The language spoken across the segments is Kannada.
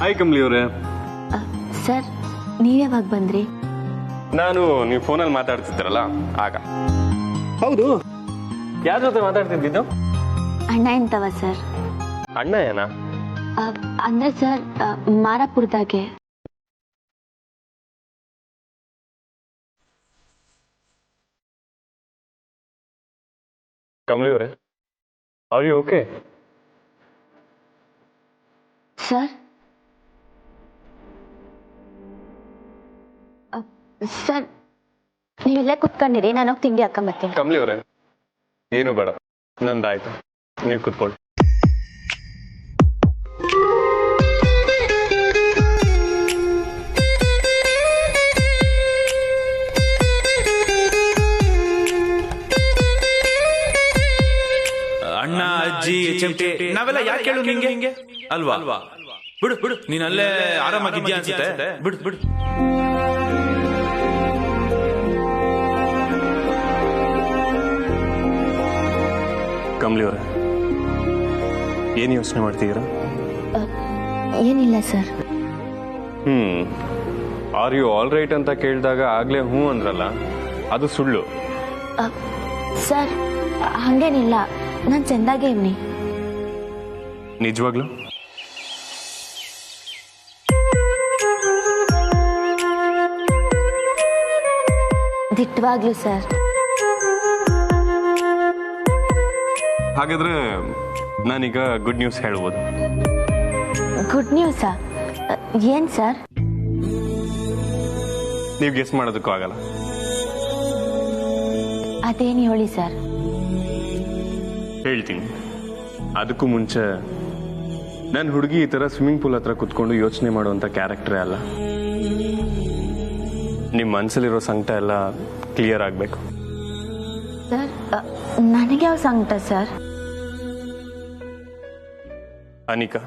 ಹಾಯ್ ಕಮಲಿ ಅವರೇ. ಸರ್ ನೀವ್ಯಾವಾಗ ಬಂದ್ರಿ? ನಾನು ನೀವು ಫೋನಲ್ಲಿ ಮಾತಾಡ್ತಿದ್ದೀರಲ್ಲ ಆಗ. ಹೌದು, ಯಾರ ಜೊತೆ ಮಾತಾಡ್ತಿದ್ದು? ಅಣ್ಣ ಎಂತವ ಸರ್? ಅಣ್ಣ ಏನ? ಅಂದ್ರೆ ಸರ್ ಮಾರಾಪುರದಾಗೆ. ಕಮಲಿ ಅವರೇ, are you okay? Sir sir ನೀವೆಲ್ಲ ಕುತ್ಕೊಂಡಿರಿ, ನಾನು ಹೋಗಿ ತಿಂಡಿ ಹಾಕೊಂಬರ್ತೀನಿ. ಕಮಲಿ ಅವರೇ, ಏನು ಬೇಡ, ನಂದಾಯ್ತು, ನೀವು ಕೂತ್ಕೊಳ್ಳಿ. ಅಣ್ಣ ಅಜ್ಜಿ ಚೆಂಟೆ ನಾವೆಲ್ಲ ಯಾಕೆ ಕೇಳು ನಿಂಗೆ ಅಲ್ವಾ? ಬಿಡು ಬಿಡು, ನೀನ್ ಅಲ್ಲೇ ಆರಾಮಾಗಿದ್ಯಾ ಅನ್ಸುತ್ತೆ. ಬಿಡು ಬಿಡು. ಕಮಲಿ ಅವರೇ, ಏನು ಯೋಚನೆ ಮಾಡ್ತಿದ್ದೀರಾ? ಏನಿಲ್ಲ sir. Are you all right ಅಂತ ಕೇಳಿದಾಗ ಆಗ್ಲೇ ಹ್ಞೂ ಅಂದ್ರಲ್ಲ, ಅದು ಸುಳ್ಳು. ಸರ್ ಹಂಗೇನಿಲ್ಲ, ನಾನು ಚೆಂದಾಗೆ ಇವ್ನಿ. ನಿಜವಾಗ್ಲು? ದಿಟ್ಟವಾಗ್ಲು ಸರ್. ಹಾಗಾದ್ರೆ ನಾನೀಗ ಗುಡ್ ನ್ಯೂಸ್ ಹೇಳ್ಬೋದು. ಗುಡ್ ನ್ಯೂಸಾ? ಏನ್ ಸರ್? ನೀವು ಗೆಸ್ ಮಾಡೋದಕ್ಕೂ ಆಗಲ್ಲ. ಅದೇನು ಹೇಳಿ ಸರ್. ಹೇಳ್ತೀನಿ. ಅದಕ್ಕೂ ಮುಂಚೆ ನನ್ನ ಹುಡುಗಿ ಈ ಥರ ಸ್ವಿಮ್ಮಿಂಗ್ ಪೂಲ್ ಹತ್ರ ಕುತ್ಕೊಂಡು ಯೋಚನೆ ಮಾಡುವಂಥ ಕ್ಯಾರೆಕ್ಟರೇ ಅಲ್ಲ. ನಿಮ್ಮ ಮನಸ್ಸಲ್ಲಿರೋ ಸಂಕಟ ಎಲ್ಲ ಕ್ಲಿಯರ್ ಆಗಬೇಕು. ಸರ್ ನನಗೆ ಯಾವ ಸಂಕಟ ಸರ್? ಅನಿಕಾ,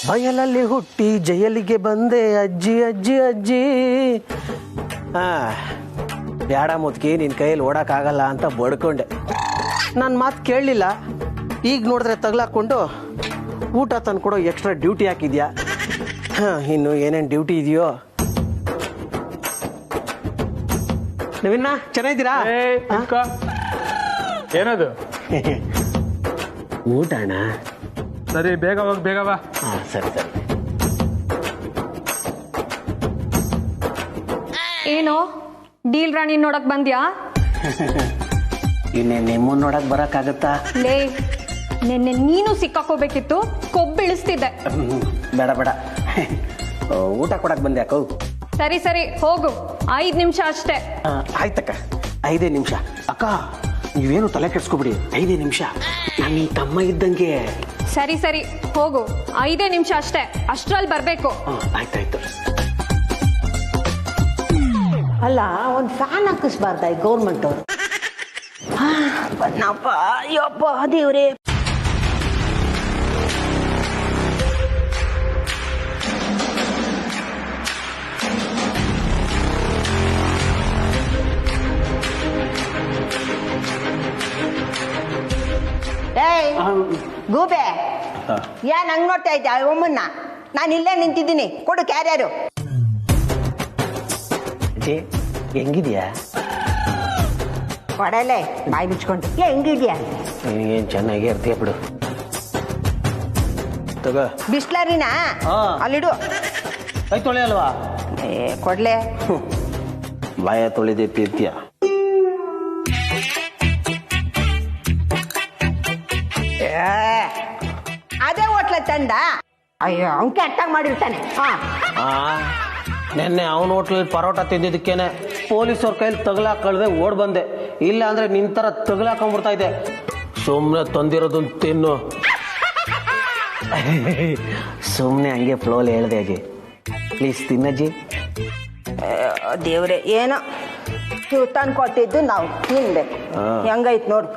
ಬಯಲಲ್ಲಿ ಹುಟ್ಟಿ ಜೈಲಿಗೆ ಬಂದೆ ಅಜ್ಜಿ ಅಜ್ಜಿ ಅಜ್ಜಿ. ಬ್ಯಾಡ ಮುದ್ಕಿ, ನಿನ್ನ ಕೈಯಲ್ಲಿ ಓಡಕ್ಕಾಗಲ್ಲ ಅಂತ ಬಡ್ಕೊಂಡೆ. ನನ್ನ ಮಾತು ಕೇಳಲಿಲ್ಲ. ಈಗ ನೋಡಿದ್ರೆ ತಗ್ಲಾಕೊಂಡು ಊಟ ತಂದ್ಕೊಡೋ ಎಕ್ಸ್ಟ್ರಾ ಡ್ಯೂಟಿ ಹಾಕಿದ್ಯಾ. ಇನ್ನು ಏನೇನು ಡ್ಯೂಟಿ ಇದೆಯೋ. ನೀವಿನ್ನ ಚೆನ್ನಾಗಿದ್ದೀರಾ? ಏನದು? ಊಟ ಅಣ್ಣ. ಸರಿ, ಬೇಗ ಹೋಗಿ, ಬೇಗ ಬಾ. ಸರಿ ಸರಿ. ಏನು ಡೀಲ್ ರಾಣಿ ನೋಡಕ್ ಬಂದ್ಯಾ? ಇನ್ನೇ ನಿಮ್ಮನ್ನ ನೋಡಕ್ ಬರಕ್ಕಾಗತ್ತಾ? ಲೇ, ನಿನ್ನೆ ನೀನು ಸಿಕ್ಕಾಕೋಬೇಕಿತ್ತು, ಕೊಬ್ಬಿಳಿಸ್ತಿದ್ದೆ. ಬೇಡ ಬೇಡ, ಊಟ ಕೊಡಕ್ ಬಂದೆ ಯಾಕೋ. ಸರಿ ಸರಿ ಹೋಗು, 5 ನಿಮಿಷ ಅಷ್ಟೇ. ಆಯ್ತಕ್ಕ, 5 ನಿಮಿಷ. ಅಕ್ಕ ನೀವೇನು ತಲೆ ಕೆಡ್ಸ್ಕೊಬಿಡಿ, 5 ನಿಮಿಷ. ನಾನು ನಿನ್ ತಮ್ಮ ಇದ್ದಂಗೆ. ಸರಿ ಸರಿ ಹೋಗು, 5 ನಿಮಿಷ ಅಷ್ಟೇ, ಅಷ್ಟ್ರಲ್ಲಿ ಬರ್ಬೇಕು. ಆಯ್ತಾಯ್ತು. ಅಲ್ಲ, ಒಂದು ಫ್ಯಾನ್ ಹಾಕಿಸ್ಬಾರ್ದ ಗೌರ್ಮೆಂಟ್ ಅವರು? ಬನ್ನಪ್ಪ, ಅಯ್ಯಪ್ಪ ದೇವ್ರೆ. ಏಯ್ ಗೂಬೆ, ಏನ್ ಹಂಗ್ ನೋಡ್ತಾ ಇದ್ದ ಒಮ್ಮನ್ನ? ನಾನು ಇಲ್ಲೇ ನಿಂತಿದ್ದೀನಿ, ಕೊಡು ಕ್ಯಾರಿಯರು. ಹೆಂಗಿದ್ಯಾ? ಕೊಡಲೆ ಬಾಯಿ ಬಿಚ್ಕೊಂಡು. ಹೆಂಗಿದ್ಯಾ? ಏನ್ ಚೆನ್ನಾಗಿ ಇರ್ತೀಯ ಬಿಡು. ತಗೋ. ಬಿಸ್ಲರಿನ ಅಲ್ಲಿಡು. ಕೈ ತೊಳೆ ಅಲ್ವಾ? ಕೊಡ್ಲೆ. ಬಾಯ ತೊಳೆದೆ ತೀರ್ತೀಯ. ಅದೇ ಹೋಟ್ಲ ತಂದ. ಅಯ್ಯೋ, ಅವ್ನ್ ಕೆಟ್ಟಾಗ ಮಾಡಿರ್ತಾನೆ. ನೆನ್ನೆ ಅವನ ಹೋಟ್ಲಲ್ಲಿ ಪರೋಟ ತಿಂದಿದ್ದಕ್ಕೇನೆ ಪೊಲೀಸವ್ರ ಕೈಲಿ ತಗಲಾಕಳ್ದೆ ಓಡ್ ಬಂದೆ. ಇಲ್ಲ ಅಂದ್ರೆ ನಿನ್ ತರ ತಗಲಾಕೊಂಡ್ಬಿಡ್ತಾ ಇದ್ದೆ. ಸುಮ್ಮನೆ ತಂದಿರೋದನ್ನ ತಿನ್ನು. ಸುಮ್ಮನೆ ಹಂಗೆ ಫ್ಲೋಲಿ ಹೇಳ್ದೆ ಅಜ್ಜಿ. ಪ್ಲೀಸ್ ತಿನ್ನಜ್ಜಿ. ದೇವ್ರೆ, ಏನೋ ಇವ್ ತಂದು ಕೊಟ್ಟಿದ್ದು ನಾವು ತಿನ್ಬೇಕು. ಹೆಂಗೈತ್ ನೋಡು.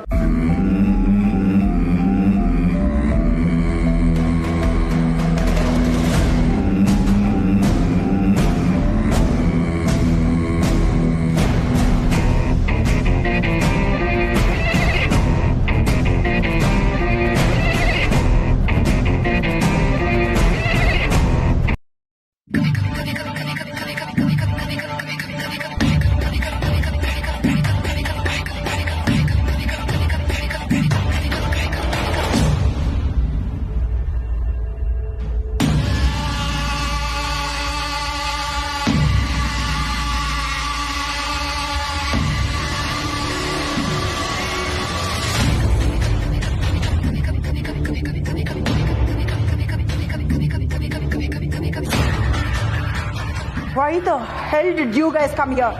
Why the hell did you guys come here?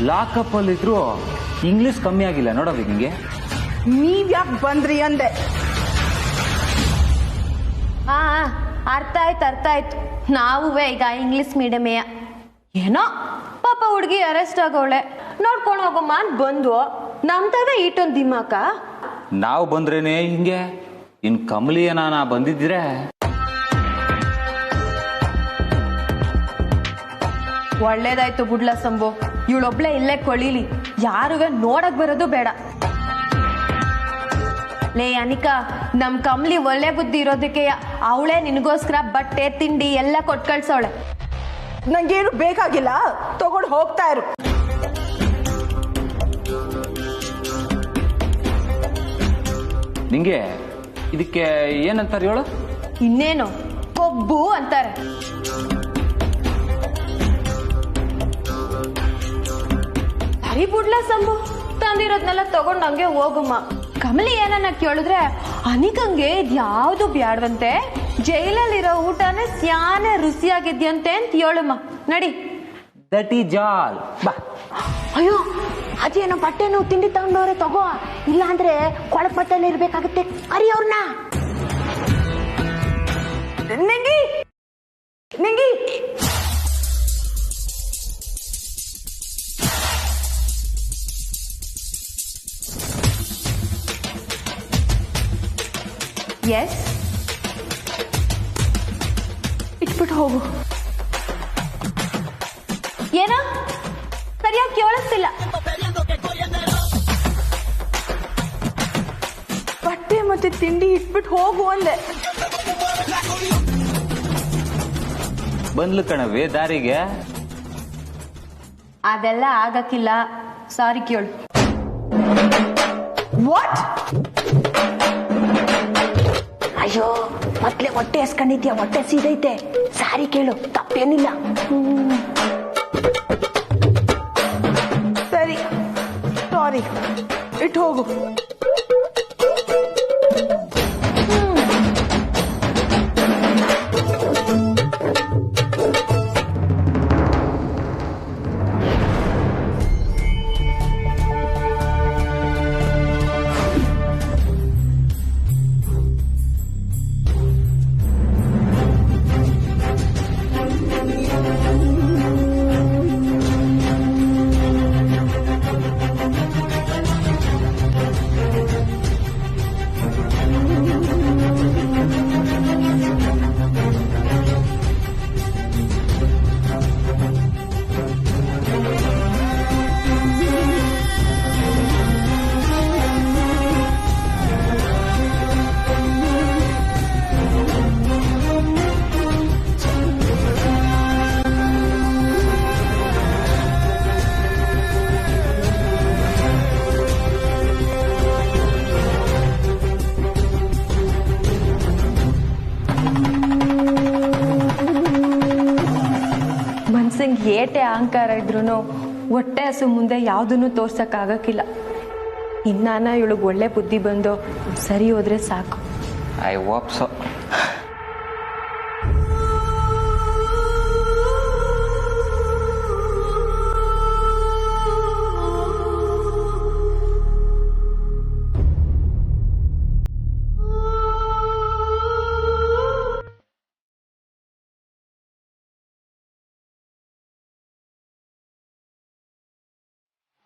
Lockup ಅಲ್ಲಿ ಇದ್ರು ಇಂಗ್ಲಿಷ್ ಕಮ್ಮಿ ಆಗಿಲ್ಲ ನೋಡೋದು ನಿಂಗೆ. ನೀವ್ ಯಾಕೆ ಬಂದ್ರಿ ಅಂದೆ. ಹಾ ಅರ್ಥ ಆಯ್ತು ನಾವು ಈಗ ಇಂಗ್ಲಿಷ್ ಮೀಡಿಯಮೇ. ಏನೋ ಪಾಪ ಹುಡುಗಿ ಅರೆಸ್ಟ್ ಆಗೋಳೆ, ನೋಡ್ಕೊಂಡು ಹೋಗಮ್ಮ ಅಂತ ಬಂದು ನಮ್ ತಗ ಈಟೊಂದು ದಿಮಾಕ. ನಾವು ಬಂದ್ರೇನೆ ಹಿಂಗೆ, ಇನ್ ಕಮಲಿ ಏನಾನ ಬಂದಿದ್ರೆ ಒಳ್ಳೇದಾಯ್ತು ಬುಡ್ಲ ಸಂಬು, ಇವಳೊಬ್ಳೆ ಇಲ್ಲೇ ಕೊಳಿಲಿ, ಯಾರುವೆ ನೋಡಕ್ ಬರೋದು ಬೇಡ. ಲೇ ಅನಿಕಾ, ನಮ್ ಕಮ್ಲಿ ಒಳ್ಳೆ ಬುದ್ಧಿ ಇರೋದಕ್ಕೆ ಅವಳೇ ನಿನಗೋಸ್ಕರ ಬಟ್ಟೆ ತಿಂಡಿ ಎಲ್ಲ ಕೊಟ್ ಕಳ್ಸವಳೆ. ನಂಗೇನು ಬೇಕಾಗಿಲ್ಲ, ತಗೊಂಡು ಹೋಗ್ತಾ ಇರು. ನಿಂಗೆ ಇದಕ್ಕೆ ಏನಂತಾರೆ ಹೇಳು? ಇನ್ನೇನು ಕೊಬ್ಬು ಅಂತಾರೆ. ಸರಿ ಬುಡ್ಲ ಸಂಬು, ತಂದಿರೋದ್ನೆಲ್ಲ ತಗೊಂಡ್ ಹಂಗೆ ಹೋಗುಮ್ಮ. ಕಮಲಿ ಏನನ್ನ ಕೇಳಿದ್ರೆ ಅನಿಕಂಗೆ ಇದ್ಯಾವ್ದು ಬ್ಯಾಡ್ವಂತೆ, ಜೈಲಲ್ಲಿರೋ ಊಟನೇ ಸ್ಯಾನೆ ರುಚಿಯಾಗಿದ್ಯಂತೆ ಅಂತ ಹೇಳುಮ್ಮ. ನಡಿ. ದಟ್ ಈ ಜಾಲ್ ಬಾ. ಅಯ್ಯೋ ಅದೇನೋ ಬಟ್ಟೆನು ತಿಂಡಿ ತಗೊಂಡವ್ರೆ, ತಗೋ. ಇಲ್ಲ ಅಂದ್ರೆ ಕೊಳಕ್ ಬಟ್ಟೆಲ್ಲ ಇರ್ಬೇಕಾಗುತ್ತೆ, ಕರಿ ಅವ್ರನ್ನ. ನಿಂಗಿ ನಿಂಗಿ ಎಸ್, ಇಟ್ಬಿಟ್ಟು ಹೋಗು. ಏನ ಸರಿಯಾಗಿ ಕೇಳಿಸ್ತಿಲ್ಲ. ಬಟ್ಟೆ ಮತ್ತೆ ತಿಂಡಿ ಇಟ್ಬಿಟ್ಟು ಹೋಗು ಅಂದೆ. ಬಂದ್ಲು ಕಣವೇ ದಾರಿಗೆ. ಅದೆಲ್ಲ ಆಗಕ್ಕಿಲ್ಲ, ಸಾರಿ ಕೇಳು. ವಾಟ್? ಅಯ್ಯೋ ಮೊದ್ಲೇ ಹೊಟ್ಟೆ ಎಸ್ಕೊಂಡಿದ್ಯಾ, ಹೊಟ್ಟೆ ಸೀದೈತೆ, ಸಾರಿ ಕೇಳು, ತಪ್ಪೇನಿಲ್ಲ. ಸರಿ, ಸಾರಿ, ಇಟ್ಟು ಹೋಗು. ಮನ್ಸಂಗ್ ಏಟೆ ಅಹಂಕಾರ ಇದ್ರು ಹೊಟ್ಟೆ ಹಸು ಮುಂದೆ ಯಾವುದನ್ನು ತೋರ್ಸಕ್ ಆಗಕ್ಕಿಲ್ಲ. ಇನ್ನಾನ ಇವಳಿಗೆ ಒಳ್ಳೆ ಬುದ್ಧಿ ಬಂದು ಸರಿ ಹೋದ್ರೆ ಸಾಕು. I hope so.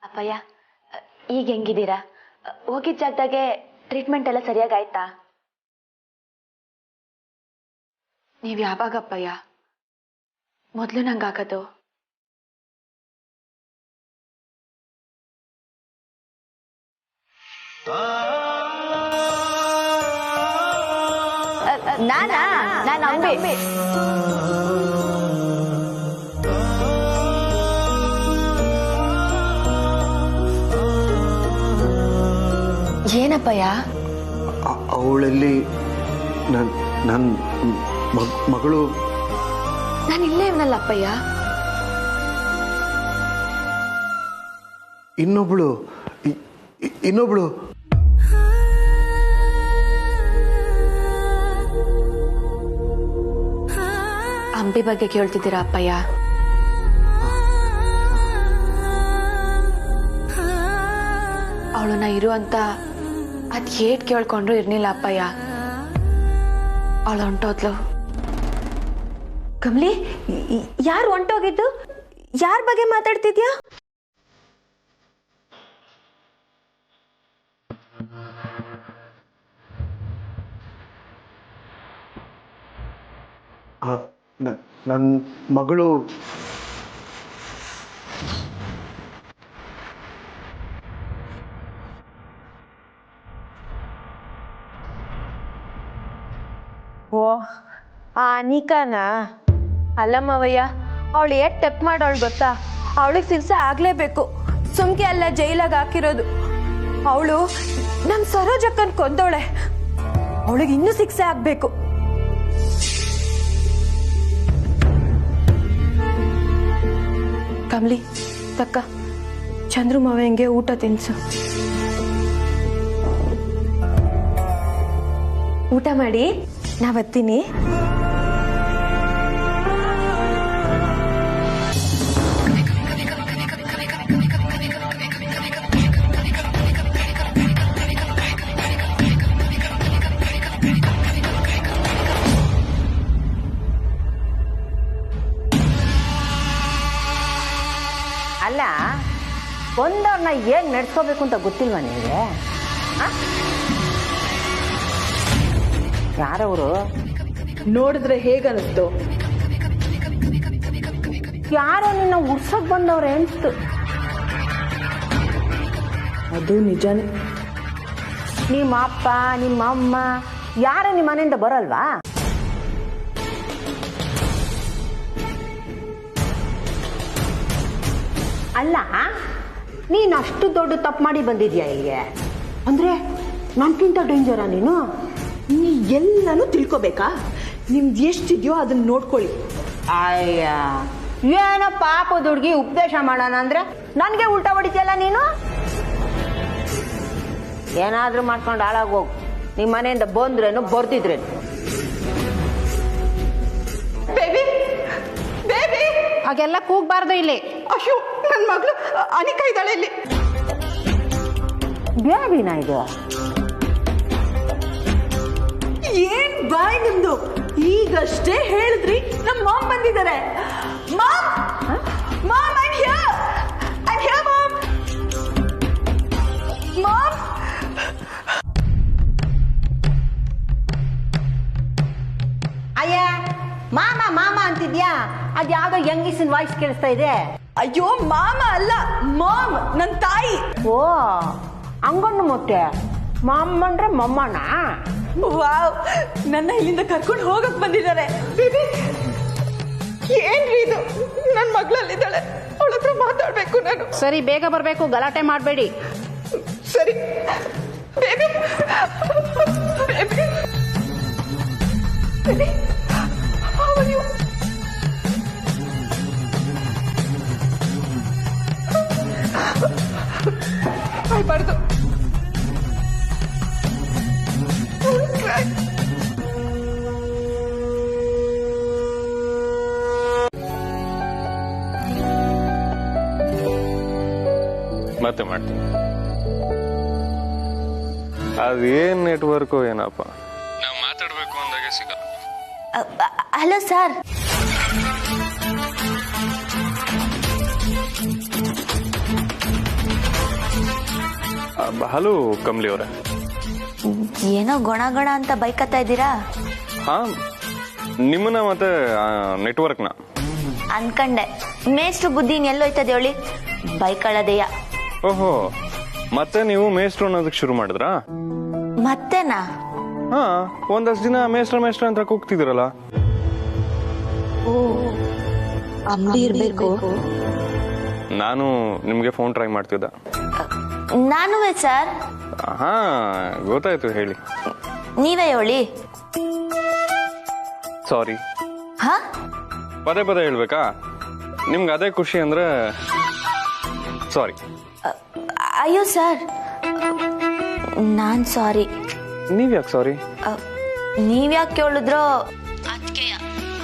ಅಪ್ಪಯ್ಯ, ಈಗ ಹೆಂಗಿದ್ದೀರಾ? ಹೋಗಿದ್ದ ಜಾಗದಾಗೆ ಟ್ರೀಟ್ಮೆಂಟ್ ಎಲ್ಲ ಸರಿಯಾಗಿ ಆಯ್ತಾ? ನೀವ್ ಯಾವಾಗಪ್ಪಯ್ಯ ಮೊದ್ಲು ನಂಗಾಗದು? ನಾನು ಅಂಬಿ. ಏನಪ್ಪಯ್ಯ? ಅವಳಲ್ಲಿ ನನ್ನ ಮಗಳು. ನಾನು ಇಲ್ಲೇ ಇವನಲ್ಲ ಅಪ್ಪಯ್ಯ. ಇನ್ನೊಬ್ಳು ಅಂಬಿ ಬಗ್ಗೆ ಕೇಳ್ತಿದ್ದೀರಾ ಅಪ್ಪಯ್ಯ? ಅವಳನ್ನ ಇರು ಅಂತ ಅದ್ ಏಟ್ ಕೇಳ್ಕೊಂಡ್ರು ಇರ್ಲಿಲ್ಲ ಅಪ್ಪಯ್ಯ. ಅವಳು ಹೊಂಟೋದ್ಲು. ಕಮಲಿ, ಯಾರು ಹೊಂಟೋಗಿದ್ದು? ಯಾರ ಬಗ್ಗೆ ಮಾತಾಡ್ತಿದ್ಯಾ? ನನ್ನ ಮಗಳು ಓ, ಆ ಅನಿಕಾನ? ಅಲ್ಲಮ್ಮವಯ್ಯ, ಅವಳು ಏಟ್ ಟೆಪ್ ಮಾಡೋಳು ಗೊತ್ತಾ? ಅವಳಿಗೆ ಶಿಕ್ಷೆ ಆಗ್ಲೇಬೇಕು. ಸುಮ್ಕೆ ಅಲ್ಲ ಜೈಲಾಗ ಹಾಕಿರೋದು. ಅವಳು ನಮ್ ಸರೋಜಕ್ಕನ್ ಕೊಂದವಳೆ. ಅವಳಿಗೆ ಇನ್ನೂ ಶಿಕ್ಷೆ ಆಗ್ಬೇಕು. ಕಮಲಿ ತಕ್ಕ, ಚಂದ್ರು ಮಾವಯ್ಯಂಗೆ ಊಟ ತಿನ್ಸು. ಊಟ ಮಾಡಿ, ನಾ ಬರ್ತೀನಿ. ಅಲ್ಲ, ಒಂದವ್ರನ್ನ ಏನ್ ನಡ್ಸ್ಕೋಬೇಕು ಅಂತ ಗೊತ್ತಿಲ್ವಾ ನಿಮಗೆ? ಯಾರವರು? ನೋಡಿದ್ರೆ ಹೇಗನ್ನಿಸ್ತು? ಯಾರೋ ನಿನ್ನ ಉಡ್ಸಕ್ ಬಂದವ್ರೆ ಅನ್ಸ್ತು. ಅದು ನಿಜಾನೇ. ನಿಮ್ಮ ಅಪ್ಪ, ನಿಮ್ಮ ಅಮ್ಮ ಯಾರು ನಿಮ್ಮ ಮನೆಯಿಂದ ಬರಲ್ವಾ? ಅಲ್ಲ, ನೀನು ಅಷ್ಟು ದೊಡ್ಡ ತಪ್ಪು ಮಾಡಿ ಬಂದಿದ್ಯಾ ಇಲ್ಲಿಗೆ? ಅಂದ್ರೆ ನನ್ಗಿಂತ ಡೇಂಜರಾ ನೀನು? ನೀ ಎಲ್ಲನೂ ತಿಳ್ಕೊಬೇಕಾ? ನಿಮ್ದು ಎಷ್ಟಿದ್ಯೋ ಅದನ್ನ ನೋಡ್ಕೊಳ್ಳಿ. ಅಯ್ಯ, ಏನೋ ಪಾಪದ ಹುಡುಗಿ ಉಪದೇಶ ಮಾಡೋಣ ಅಂದ್ರೆ ನನಗೆ ಉಲ್ಟಾ ಹೊಡಿತೀಯಲ್ಲ ನೀನು. ಏನಾದ್ರೂ ಮಾಡ್ಕೊಂಡು ಹಾಳಾಗೋಗು. ನಿಮ್ಮ ಮನೆಯಿಂದ ಬಂದ್ರೇನು ಬರ್ದಿದ್ರೇನು? ಬೇಬಿ, ಬೇಬಿ, ಹಾಗೆಲ್ಲ ಕೂಗ್ಬಾರ್ದು ಇಲ್ಲಿ. ಅಯ್ಯೋ, ನನ್ನ ಮಗಳು ಅನಿಕಾ ಇದ್ದಾಳೆ ಇಲ್ಲಿ. ಬೇಬಿನ ಇದು? ಏನ್ ಬಾಯ್ ನಿಮ್ದು? ಈಗಷ್ಟೇ ಹೇಳಿದ್ರಿ ನಮ್ಮ ಮಾಮ್ ಬಂದಿದ್ದಾರೆ. Ma'am, ma'am, I am here, I am here ma'am. Ma'am, ಅಯ್ಯ, ಮಾಮ ಮಾಮ ಅಂತಿದ್ಯಾ? ಅದ್ಯಾವುದೋ ಯಂಗಿಸಿನ ವಾಯ್ಸ್ ಕೇಳಿಸ್ತಾ ಇದೆ. ಅಯ್ಯೋ, ಮಾಮ ಅಲ್ಲ, ಮಾಮ್, ನನ್ನ ತಾಯಿ. ಓ, ಹಂಗನ್ನು ಮತ್ತೆ ಮಾಮಂದ್ರೆ ಮಮ್ಮನ? ವಾವ್, ನನ್ನ ಇಲ್ಲಿಂದ ಕರ್ಕೊಂಡು ಹೋಗಕ್ ಬಂದಿದ್ದಾರೆ. ಬೇಬಿ, ಏನ್ರಿ ಇದು? ನನ್ನ ಮಗಳಲ್ಲಿದ್ದಾಳೆ, ಅವಳ ಹತ್ರ ಮಾತಾಡ್ಬೇಕು ನಾನು. ಸರಿ, ಬೇಗ ಬರ್ಬೇಕು, ಗಲಾಟೆ ಮಾಡಬೇಡಿ. ಸರಿ. Baby, baby, baby, how are you? ಅಳ್ಬಾರ್ದು. Don't cry. ಮತ್ತೆ ಮಾಡ್ತೀನಿ. ಅದೇನ್ ನೆಟ್ವರ್ಕು ಏನಪ್ಪ, ನಾವು ಮಾತಾಡ್ಬೇಕು ಅಂದಾಗ ಸಿಗಲ್ಲ. Hello sir. ಹಲೋ ಕಮಲಿ ಅವರೇ. ಏನೋ ಗೊಣ ಗೊಣ ಅಂತ ಬೈಕತ್ತಾ ಇದ್ದೀರಾ? ಹಾ, ನಿಮ್ಮನ್ನ ಮತ್ತೆ ನೆಟ್ವರ್ಕ್ನ ಅನ್ಕಂಡೆ. ಮೇಷ್ಟ್ರು ಬುದ್ಧಿ ಎಲ್ಲೋಯ್ತದೆ ಹೇಳಿ, ಬೈಕಳದೆಯ. ಓಹೋ, ಮತ್ತೆ ನೀವು ಮೇಸ್ಟ್ರು ಅನ್ನೋದಕ್ಕೆ ಶುರು ಮಾಡಿದ್ರಾ? ಮತ್ತೆನಾ? ಹಾ, ಒಂದಷ್ಟು ದಿನ ಮೇಸ್ಟ್ರ ಅಂತ ಕೂಗ್ತಿದಿರಲ್ಲ. ಓ, ಅಂಬಿ ಇರ್ಬೇಕು. ನಾನು ನಿಮ್ಗೆ ಫೋನ್ ಟ್ರೈ ಮಾಡ್ತಿದ್ದ. ನಾನುವೇ ಸರ್. ಹಾ, ಗೊತ್ತಾಯ್ತು, ಹೇಳಿ. ನೀವೇ ಹೇಳಿ. ಸಾರಿ. ಹಾ, ಪದೇ ಪದೇ ಹೇಳ್ಬೇಕಾ? ನಿಮ್ಗೆ ಅದೇ ಖುಷಿ ಅಂದ್ರೆ ಸಾರಿ. ಅಯ್ಯೋ ಸರ್, ನಾನ್ ಸಾರಿ. ನೀವ್ಯಾಕೆ ಸಾರಿ? ನೀವ್ಯಾಕೆ ಕೇಳಿದ್ರೋ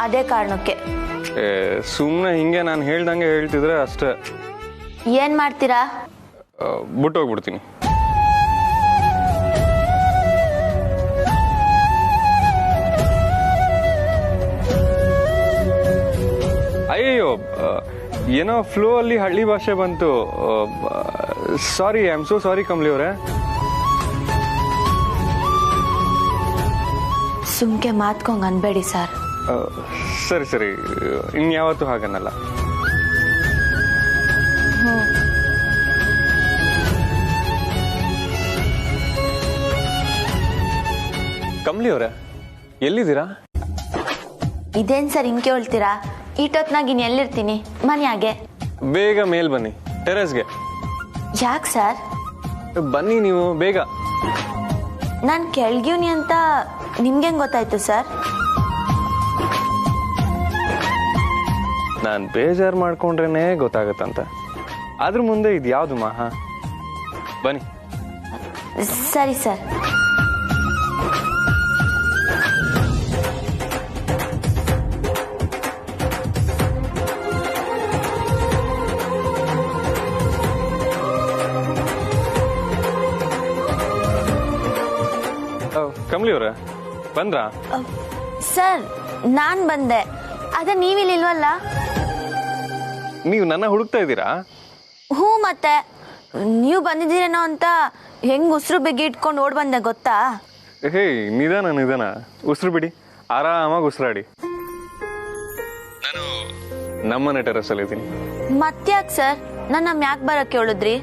ಅದೇ ಕಾರಣಕ್ಕೆ. ಸುಮ್ಮನೆ ಹಿಂಗೆ ನಾನು ಹೇಳ್ದಂಗೆ ಹೇಳ್ತಿದ್ರೆ ಅಷ್ಟೇ. ಏನ್ ಮಾಡ್ತೀರಾ? ಬಿಟ್ಟೋಗ್ಬಿಡ್ತೀನಿ. ಅಯ್ಯೋ, ಏನೋ ಫ್ಲೋ ಅಲ್ಲಿ ಹಳ್ಳಿ ಭಾಷೆ ಬಂತು. Sorry, I am so sorry Kamali ಅವರೇ. ಸುಮ್ಕೆ ಮಾತ್ಕೊಂಗ್ ಅನ್ಬೇಡಿ ಸರ್. ಸರಿ ಸರಿ, ಇನ್ಯಾವತ್ತೂ ಹಾಗನ್ನಲ್ಲ. ಕಮಲಿ ಅವರೇ, ಎಲ್ಲಿದ್ದೀರಾ? ಇದೇನ್ ಸರ್ ಹಿಂಗೆ ಹೇಳ್ತೀರಾ? ಈಟೊತ್ನಾಗ ಇನ್ ಎಲ್ಲಿರ್ತೀನಿ? ಮನ್ಯಾಗೆ. ಬೇಗ ಮೇಲ್ ಬನ್ನಿ, ಟೆರೆಸ್ಗೆ. ಯಾಕೆ ಸರ್? ಬನ್ನಿ ನೀವು ಬೇಗ. ನಾನು ಕೆಳಗಿವ್ನಿ ಅಂತ ನಿಮ್ಗೆ ಗೊತ್ತಾಯ್ತು ಸರ್? ನಾನು ಬೇಜಾರು ಮಾಡ್ಕೊಂಡ್ರೇನೆ ಗೊತ್ತಾಗತ್ತಂತ. ಅದ್ರ ಮುಂದೆ ಇದು ಯಾವುದು ಮಹಾ? ಬನ್ನಿ. ಸರಿ ಸರ್. ಕಮಲಿ ಅವ್ರ ಬಂದ್ರಾ? ಸರ್ ನಾನ್ ಬಂದೆ, ಅದ ನೀವಿಲ್ಲಿಲ್ವಲ್ಲ? ನೀವು ನನ್ನ ಹುಡುಕ್ತಾ ಇದ್ದೀರಾ? ಹ್ಞೂ, ಮತ್ತೆ ನೀವು ಬಂದಿದ್ದೀರೇನೋ ಅಂತ ಹೆಂಗ್ ಉಸಿರು ಬಿಗಿ ಇಟ್ಕೊಂಡು ಓಡ್ ಬಂದೆ ಗೊತ್ತಾ? ಹೇ, ನಿಧಾನ ನಿಧಾನ, ಉಸಿರು ಬಿಡಿ, ಆರಾಮಾಗಿ ಉಸಿರಾಡಿ. ನಾನು ನಮ್ಮನೆ ಟೆರೆಸ್ ಅಲ್ಲಿ ಇದ್ದೀನಿ. ಮತ್ತ್ಯಾಕ್ ಸರ್ ನನ್ನ ಮ್ಯಾಕ್ ಬರಕ್ಕೆ ಹೇಳಿದ್ರಿ?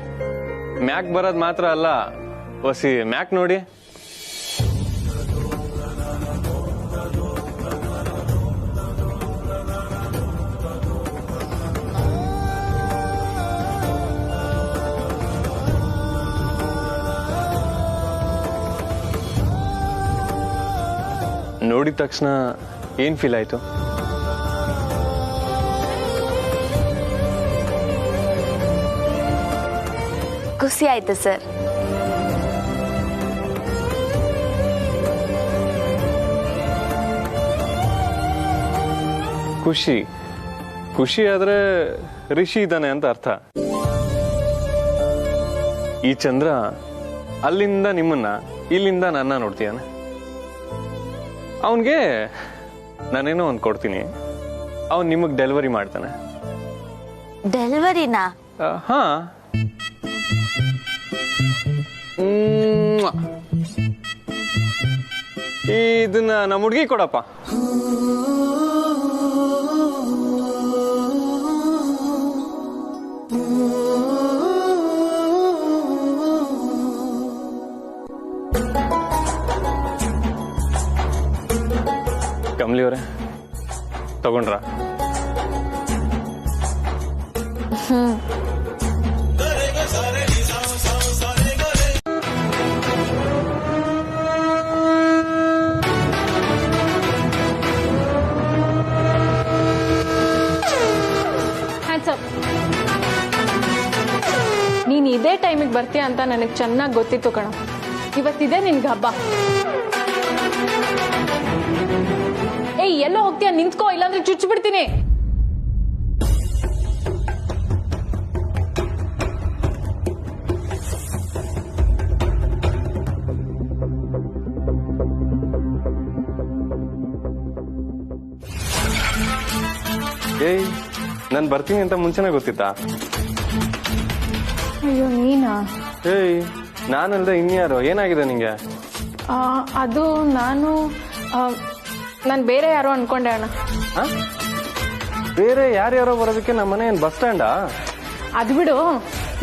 ಮ್ಯಾಕ್ ಬರೋದ್ ಮಾತ್ರ ಅಲ್ಲ, ಹೊಸಿ ಮ್ಯಾಕ್ ನೋಡಿ. ನೋಡಿದ ತಕ್ಷಣ ಏನ್ ಫೀಲ್ ಆಯ್ತು? ಖುಷಿ ಆಯ್ತು ಸರ್. ಖುಷಿ ಖುಷಿ ಆದ್ರೆ ರಿಷಿ ಇದ್ದಾನೆ ಅಂತ ಅರ್ಥ. ಈ ಚಂದ್ರ ಅಲ್ಲಿಂದ ನಿಮ್ಮನ್ನ, ಇಲ್ಲಿಂದ ನನ್ನ ನೋಡ್ತೀಯಾನೆ. ಅವನ್ಗೆ ನಾನೇನೋ ಒಂದು ಕೊಡ್ತೀನಿ, ಅವನ್ ನಿಮಗ್ ಡೆಲಿವರಿ ಮಾಡ್ತಾನೆ. ಡೆಲಿವರಿನಾ? ಹಾ. ಇದನ್ನ ನಮ್ಮ ಹುಡುಗಿ ಕೊಡಪ್ಪ. ಕಮಲಿ ಅವರೇ, ತಗೊಂಡ್ರ? ನೀನ್ ಇದೇ ಟೈಮಿಗೆ ಬರ್ತೀಯ ಅಂತ ನನಗೆ ಚೆನ್ನಾಗಿ ಗೊತ್ತಿತ್ತು ಕಣ. ಇವತ್ತಿದೆ ನಿನ್ಗೆ ಹಬ್ಬ. ಏಯ್, ಎಲ್ಲೋ ಹೋಗ್ತೀಯ? ನಿಂತ್ಕೋ, ಇಲ್ಲಾಂದ್ರೆ ಚುಚ್ಚು ಬಿಡ್ತೀನಿ. ಏಯ್, ನಾನು ಬರ್ತೀನಿ ಅಂತ ಮುಂಚೆನೆ ಗೊತ್ತಿತ್ತಾ? ಅಯ್ಯೋ, ನೀನಾ? ಏಯ್, ನಾನಲ್ದೆ ಇನ್ಯಾರು? ಏನಾಗಿದೆ ನಿಂಗೆ? ಅದು ನಾನು ಬೇರೆ ಯಾರೋ ಅನ್ಕೊಂಡೆ ಅಣ್ಣ. ಬೇರೆ ಯಾರ್ಯಾರೋ ಬರೋದಕ್ಕೆ ನಮ್ಮ ಮನೆ ಏನ್ ಬಸ್ ಸ್ಟ್ಯಾಂಡಾ? ಅದು ಬಿಡು,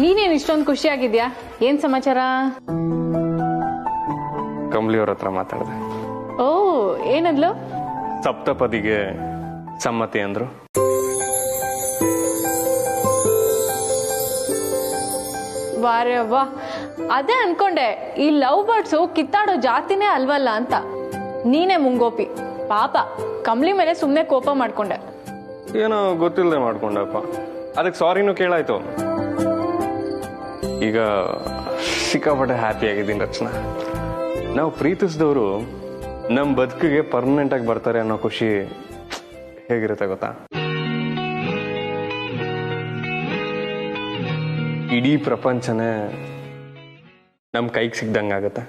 ನೀನೇನು ಇಷ್ಟೊಂದು ಖುಷಿಯಾಗಿದ್ಯಾ? ಏನ್ ಸಮಾಚಾರ? ಕಮಲಿ ಅವ್ರ ಹತ್ರ ಮಾತಾಡಿದೆ. ಓ, ಏನಂದ್ಲು? ಸಪ್ತಪದಿಗೆ ಸಮ್ಮತಿ ಅಂದ್ರು. ವಾರೇ ವಾ, ಅದೇ ಅನ್ಕೊಂಡೆ, ಈ ಲವ್ ಬರ್ಡ್ಸು ಕಿತ್ತಾಡೋ ಜಾತಿನೇ ಅಲ್ವಲ್ಲ ಅಂತ. ನೀನೇ ಮುಂಗೋಪಿ. ಪಾಪ ಕಮಲಿ ಮೇಲೆ ಸುಮ್ಮನೆ ಕೋಪ ಮಾಡ್ಕೊಂಡೆ. ಏನೋ ಗೊತ್ತಿಲ್ಲದೆ ಮಾಡ್ಕೊಂಡಪ್ಪ, ಅದಕ್ಕೆ ಸಾರಿನೂ ಕೇಳಾಯ್ತು. ಈಗ ಸಿಕ್ಕಾಪಟ್ಟೆ ಹ್ಯಾಪಿ ಆಗಿದ್ದೀನಿ ರಚನಾ. ನಾವು ಪ್ರೀತಿಸಿದವರು ನಮ್ಮ ಬದುಕಿಗೆ ಪರ್ಮನೆಂಟ್ ಆಗಿ ಬರ್ತಾರೆ ಅನ್ನೋ ಖುಷಿ ಹೇಗಿರುತ್ತೆ ಗೊತ್ತಾ? ಇಡೀ ಪ್ರಪಂಚನೇ ನಮ್ಮ ಕೈಗೆ ಸಿಗ್ದಂಗಾಗತ್ತೆ.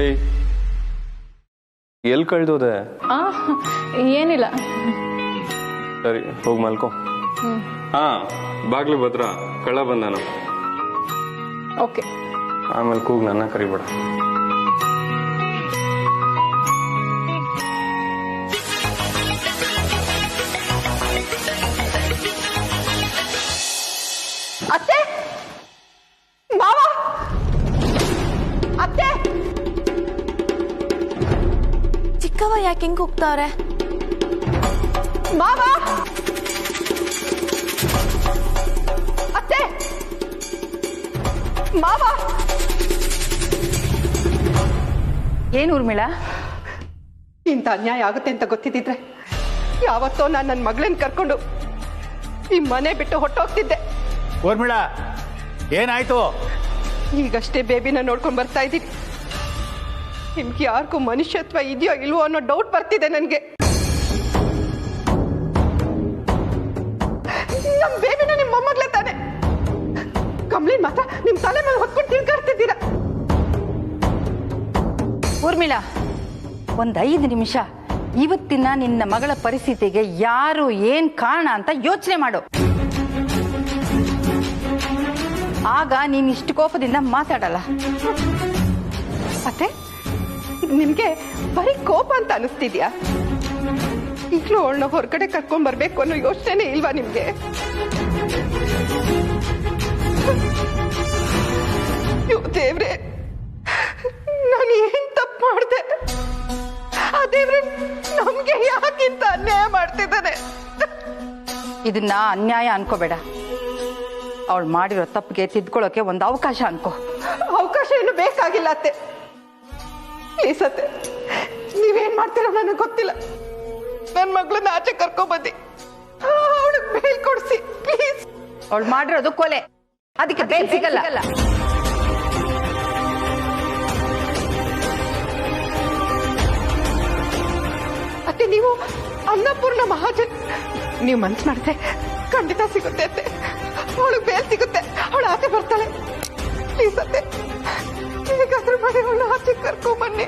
ಏಯ್, ಎಲ್ಲಿ ಕಳ್ದೋದೆ? ಆ ಏನಿಲ್ಲ. ಸರಿ, ಹೋಗಿ ಮಲ್ಕೋ. ಹಾ, ಬಾಗ್ಲು ಭದ್ರ, ಕಳ್ಳ ಬಂದಾನು. ಓಕೆ. ಆಮೇಲೆ ಕೂಗ್ ನನ್ನ ಕರಿಬೇಡ. ಅತ್ತೆ, ಮಾವ, ಅತ್ತೆ. ಚಿಕ್ಕವ ಯಾಕೆ ಹಿಂಗ್ ಹೋಗ್ತಾವ್ರೆ? ಮಾವ, ಅತ್ತೆ, ಮಾವ. ಏನು ಊರ್ಮಿಳಾ? ಇಂಥ ಅನ್ಯಾಯ ಆಗುತ್ತೆ ಅಂತ ಗೊತ್ತಿದ್ದಿದ್ರೆ ಯಾವತ್ತೋ ನಾನು ನನ್ನ ಮಗಳನ್ನ ಕರ್ಕೊಂಡು ಈ ಮನೆ ಬಿಟ್ಟು ಹೊಟ್ಟೋಗ್ತಿದ್ದೆ. ಊರ್ಮಿಳಾ, ಏನಾಯ್ತು? ಈಗಷ್ಟೇ ಬೇಬಿನ ನೋಡ್ಕೊಂಡು ಬರ್ತಾ ಇದ್ದೀನಿ. ನಿಮ್ಗೆ ಯಾರಿಗೂ ಮನುಷ್ಯತ್ವ ಇದೆಯೋ ಇಲ್ವೋ ಅನ್ನೋ ಡೌಟ್ ಬರ್ತಿದೆ ನನಗೆ. ನಮ್ ಬೇಬಿನ ನಿಮ್ಮ ಮೊಮ್ಮಗಳೇ ತಾನೆ. ಕಮ್ಲಿನ್ ಮಾತ್ರ ನಿಮ್ ತಲೆ ಮೇಲೆ ಹೊತ್ಕೊಂಡು ತಿಳ್ಕಾಡ್ತಿದ್ದೀರಾ. ಊರ್ಮಿಳಾ, ಒಂದು 5 ನಿಮಿಷ ಇವತ್ತಿನ ನಿನ್ನ ಮಗಳ ಪರಿಸ್ಥಿತಿಗೆ ಯಾರು ಏನ್ ಕಾರಣ ಅಂತ ಯೋಚನೆ ಮಾಡು. ಆಗ ನೀನ್ ಇಷ್ಟು ಕೋಪದಿಂದ ಮಾತಾಡಲ್ಲ. ಮತ್ತೆ ನಿಮ್ಗೆ ಬರೀ ಕೋಪ ಅಂತ ಅನಿಸ್ತಿದ್ಯಾ? ಈಗಲೂ ಅವಳನ್ನ ಹೊರಗಡೆ ಕರ್ಕೊಂಡ್ ಬರ್ಬೇಕು ಅನ್ನೋ ಯೋಚನೆ ಇಲ್ವಾ ನಿಮ್ಗೆ? ದೇವ್ರೆ, ನಾನು ಏನ್ ತಪ್ಪು ಮಾಡಿದೆ? ಆ ದೇವ್ರೆ ನಮ್ಗೆ ಯಾಕಿಂತ ಅನ್ಯಾಯ ಮಾಡ್ತಿದ್ದಾನೆ? ಇದನ್ನ ಅನ್ಯಾಯ ಅನ್ಕೋಬೇಡ. ಅವಳು ಮಾಡಿರೋ ತಪ್ಪಿಗೆ ತಿದ್ಕೊಳ್ಳೋಕೆ ಒಂದು ಅವಕಾಶ ಅನ್ಕೋ. ಅವಕಾಶ ಏನು ಬೇಕಾಗಿಲ್ಲ ಅತ್ತೆ. ಪ್ಲೀಸ್ ಅತ್ತೆ, ನೀವೇನ್ ಮಾಡ್ತೀರೋ ನನಗೆ ಗೊತ್ತಿಲ್ಲ. ನನ್ನ ಮಗಳನ್ನ ಆಚೆ ಕರ್ಕೊಂಡ್ಬಂದಿ ಅವಳಿಗೆ ಬೇಲ್ ಕೊಡ್ಸಿ ಪ್ಲೀಸ್. ಅವಳು ಮಾಡಿರೋದು ಕೊಲೆ, ಅದಕ್ಕೆ ಬೇಲ್ ಸಿಗಲ್ಲ. ಅತ್ತೆ, ನೀವು ಅನ್ನಪೂರ್ಣ ಮಹಾಜನ್. ನೀವು ಮನ್ಸು ಮಾಡಿದ್ರೆ ಖಂಡಿತ ಸಿಗುತ್ತೆ ಅತ್ತೆ. ಅವಳಿಗೆ ಬೇಲ್ ಸಿಗುತ್ತೆ, ಅವಳು ಆಚೆ ಬರ್ತಾಳೆ. ಪ್ಲೀಸ್ ಅತ್ತೆ, ಹೇಗಾದ್ರೂ ಮಾಡಿ ಅವಳು ಆಚೆ ಕರ್ಕೊಂಡ್ಬನ್ನಿ.